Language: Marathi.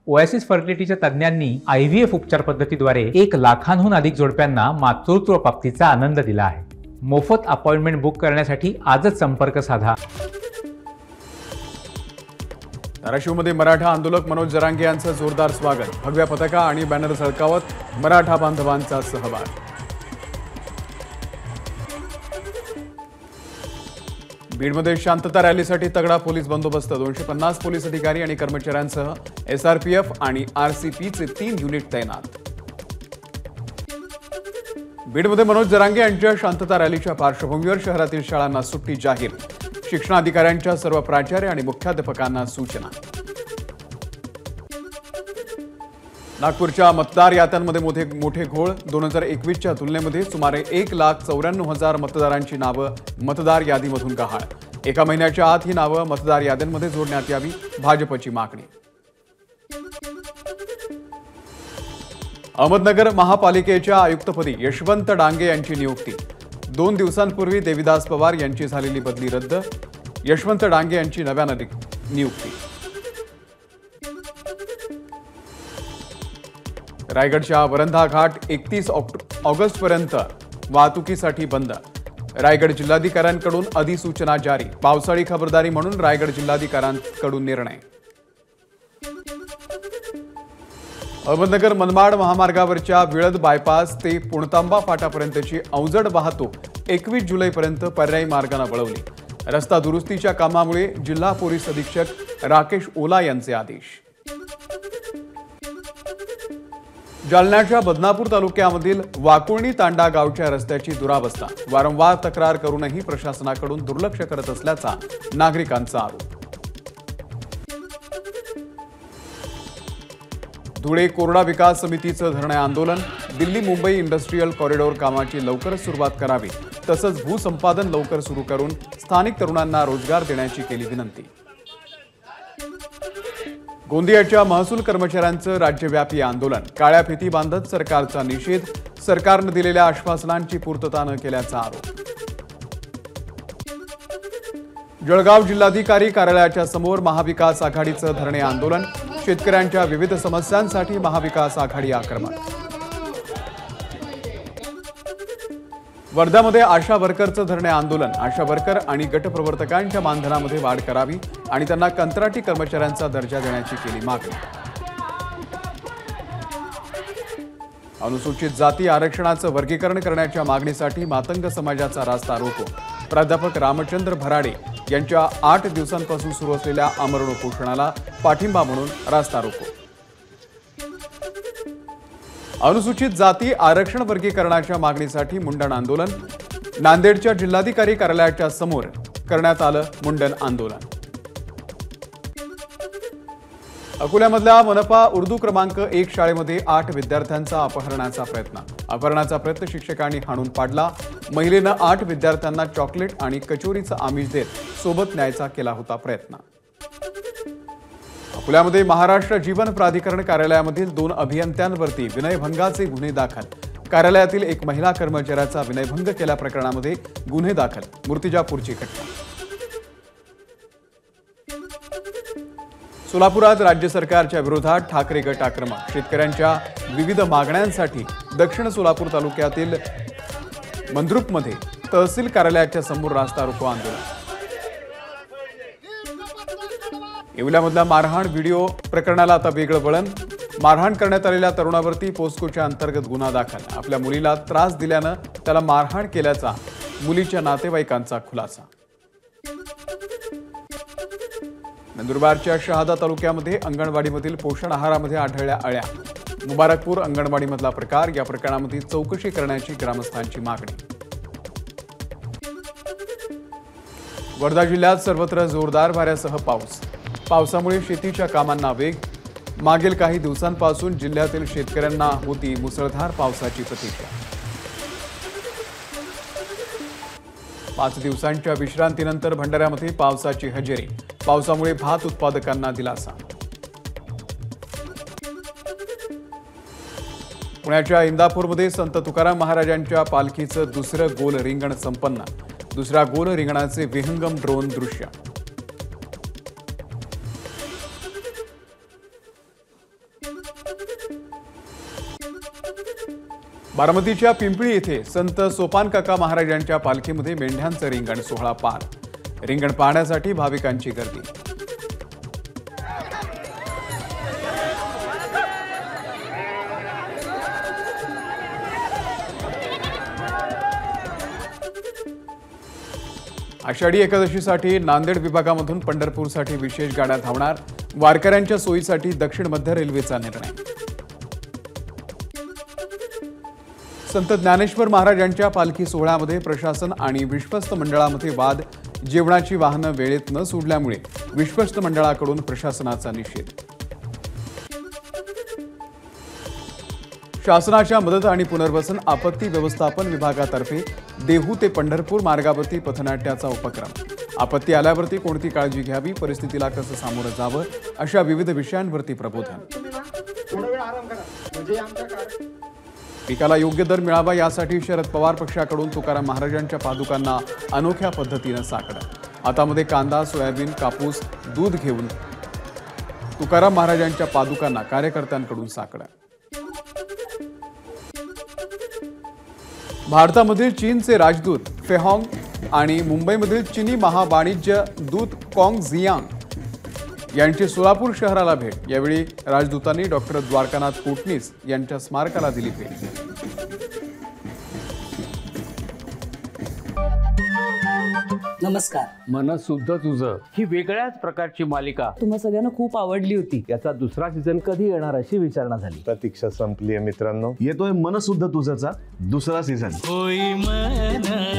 ओएसिस फर्टिलिटीच्या तज्ञांनी IVF उपचार पद्धतीद्वारे 1 लाखांहून अधिक जोडप्यांना मातृत्व प्राप्तीचा आनंद दिला आहे। मोफत अपॉइंटमेंट बुक करण्यासाठी आजच संपर्क साधा। धाराशिवमध्ये मराठा आंदोलक मनोज जरांगे यांचं जोरदार स्वागत। भगव्या पताका आणि बॅनर झळकावत मराठा बांधवांचा सहभाग। बीडमध्ये शांतता रॅलीसाठी तगडा पोलीस बंदोबस्त। 250 पोलीस अधिकारी आणि कर्मचाऱ्यांसह SRPF आणि RCPचे 3 युनिट तैनात। बीडमध्ये मनोज जरांगे यांच्या शांतता रॅलीच्या पार्श्वभूमीवर शहरातील शाळांना सुट्टी जाहीर। शिक्षणाधिकाऱ्यांच्या सर्व प्राचार्य आणि मुख्याध्यापकांना सूचना। नागपूरच्या मतदार याद्यांमध्ये मोठे घोळ। 2021च्या तुलनेमध्ये सुमारे 1,94,000 मतदारांची नावं मतदार यादीमधून गहाळ। एका महिन्याच्या आत ही नावं मतदार याद्यांमध्ये जोडण्यात यावी, भाजपची मागणी। अहमदनगर महापालिकेच्या आयुक्तपदी यशवंत डांगे यांची नियुक्ती। 2 दिवसांपूर्वी देविदास पवार यांची झालेली बदली रद्द। यशवंत डांगे यांची नव्याने नियुक्ती। रायगडच्या वरंधा घाट 31 ऑगस्टपर्यंत वाहतुकीसाठी बंद। रायगड जिल्हाधिकाऱ्यांकडून अधिसूचना जारी। पावसाळी खबरदारी म्हणून रायगड जिल्हाधिकाऱ्यांकडून निर्णय। अहमदनगर मनमाड महामार्गावरच्या विळद बायपास ते पुणतांबा फाटापर्यंतची अवजड वाहतूक 21 जुलैपर्यंत पर्यायी मार्गाने वळवली। रस्ता दुरुस्तीच्या कामामुळे जिल्हा पोलीस अधीक्षक राकेश ओला यांचे आदेश। जालन्याच्या बदनापूर तालुक्यामधील वाकुळणी तांडा गावच्या रस्त्याची दुरावस्था। वारंवार तक्रार करूनही प्रशासनाकडून दुर्लक्ष करत असल्याचा नागरिकांचा आरोप। धुळे कोरडा विकास समितीचं धरणे आंदोलन। दिल्ली मुंबई इंडस्ट्रियल कॉरिडॉर कामाची लवकरच सुरुवात करावी, तसंच भूसंपादन लवकर सुरू करून स्थानिक तरुणांना रोजगार देण्याची केली विनंती। गोंदियाच्या महसूल कर्मचाऱ्यांचं राज्यव्यापी आंदोलन। काळ्या फिती बांधत सरकारचा निषेध। सरकारने दिलेल्या आश्वासनांची पूर्तता न केल्याचा आरोप। जळगाव जिल्हाधिकारी कार्यालयाच्या समोर महाविकास आघाडीचं धरणे आंदोलन। शेतकऱ्यांच्या विविध समस्यांसाठी महाविकास आघाडी आक्रमक। वर्ध्यामध्ये आशा वर्करचं धरणे आंदोलन। आशा वर्कर आणि गटप्रवर्तकांच्या मानधनामध्ये वाढ करावी आणि त्यांना कंत्राटी कर्मचाऱ्यांचा दर्जा देण्याची केली मागणी। अनुसूचित जाती आरक्षणाचं वर्गीकरण करण्याच्या मागणीसाठी मातंग समाजाचा रास्ता रोको। प्राध्यापक रामचंद्र भराडे यांच्या 8 दिवसांपासून सुरू असलेल्या आमरण उपोषणाला पाठिंबा म्हणून रास्ता रोको। अनुसूचित जाती आरक्षण वर्गीकरणाच्या मागणीसाठी मुंडन आंदोलन। नांदेडच्या जिल्हाधिकारी कार्यालयाच्या समोर करण्यात आलं मुंडन आंदोलन। अकोल्यामधल्या मनपा उर्दू क्रमांक 1 शाळेमध्ये 8 विद्यार्थ्यांचा अपहरणाचा प्रयत्न शिक्षकांनी हाणून पाडला। महिलेनं 8 विद्यार्थ्यांना चॉकलेट आणि कचोरीचं आमिष देत सोबत न्यायचा केला होता प्रयत्न। अकोल्यामध्ये महाराष्ट्र जीवन प्राधिकरण कार्यालयामधील 2 अभियंत्यांवरती विनयभंगाचे गुन्हे दाखल। कार्यालयातील एक महिला कर्मचाऱ्याचा विनयभंग केल्या प्रकरणामध्ये गुन्हे दाखल। मूर्तिजापूरची घटना। सोलापुरात राज्य सरकारच्या विरोधात ठाकरे गट आक्रमक। शेतकऱ्यांच्या विविध मागण्यांसाठी दक्षिण सोलापूर तालुक्यातील मंद्रुपमध्ये तहसील कार्यालयाच्या समोर रास्ता रोको आंदोलन। येवल्यामधल्या मारहाण व्हिडिओ प्रकरणाला आता वेगळं वळण। मारहाण करण्यात आलेल्या तरुणावरती पोस्कोच्या अंतर्गत गुन्हा दाखल। आपल्या मुलीला त्रास दिल्यानं त्याला मारहाण केल्याचा मुलीच्या नातेवाईकांचा खुलासा। नंदुरबारच्या शहादा तालुक्यामध्ये अंगणवाडीमधील पोषण आहारामध्ये आढळल्या अळ्या। मुबारकपूर अंगणवाडीमधला प्रकार। या प्रकरणामध्ये चौकशी करण्याची ग्रामस्थांची मागणी। वर्धा जिल्ह्यात सर्वत्र जोरदार वाऱ्यासह पाऊस। पावसामुळे शेतीच्या कामांना वेग। मागील काही दिवसांपासून जिल्ह्यातील शेतकऱ्यांना होती मुसळधार पावसाची प्रतीक्षा। 5 दिवसांच्या विश्रांतीनंतर भंडाऱ्यामध्ये पावसाची हजेरी। पावसामुळे भात उत्पादकांना दिलासा। पुण्याच्या इंदापूरमध्ये संत तुकाराम महाराजांच्या पालखीचं दुसरं गोल रिंगण संपन्न। दुसऱ्या गोल रिंगणाचे विहंगम ड्रोन दृश्य। बारामतीच्या पिंपळी येथे संत सोपान काका महाराजांच्या पालखीमध्ये मेंढ्यांचं रिंगण सोहळा पार. रिंगण पाहण्यासाठी भाविकांची गर्दी. आषाढी एकादशीसाठी नांदेड विभागामधून पंढरपूरसाठी विशेष गाड्या धावणार. वारकऱ्यांच्या सोयीसाठी दक्षिण मध्य रेल्वेचा निर्णय. संत ज्ञानेश्वर महाराजांच्या पालखी सोहळ्यामध्ये प्रशासन आणि विश्वस्त मंडळामध्ये वाद. जेवणाची वाहनं वेळेत न सोडल्यामुळे विश्वस्त मंडळाकडून प्रशासनाचा निषेध. शासनाच्या मदत आणि पुनर्वसन आपत्ती व्यवस्थापन विभागातर्फे देहू ते पंढरपूर मार्गावरती पथनाट्याचा उपक्रम. आपत्ती आल्यावरती कोणती काळजी घ्यावी, परिस्थितीला कसं सामोरं जावं, अशा विविध विषयांवरती प्रबोधन. पिकाला योग्य दर मिळावा यासाठी शरद पवार पक्षाकडून तुकाराम महाराजांच्या पादुकांना अनोख्या पद्धतीनं साकडं. हातामध्ये कांदा, सोयाबीन, कापूस, दूध घेऊन तुकाराम महाराजांच्या पादुकांना कार्यकर्त्यांकडून साकडं. भारतामधील चीनचे राजदूत फेहॉंग आणि मुंबईमधील चीनी महावाणिज्य दूत कॉंग झियांग यांची सोलापूर शहराला भेट. यावेळी राजदूतांनी डॉक्टर द्वारकानाथ कोटणीस यांच्या स्मारकाला दिली भेट. नमस्कार. मनसुद्धा तुझं ही वेगळ्याच प्रकारची मालिका तुम्हा सगळ्यांना खूप आवडली होती. याचा दुसरा सीझन कधी येणार अशी विचारणा झाली. प्रतीक्षा संपली आहे मित्रांनो. येतोय मनसुद्धा तुझाचा दुसरा सीझन. होय मनसुद्धा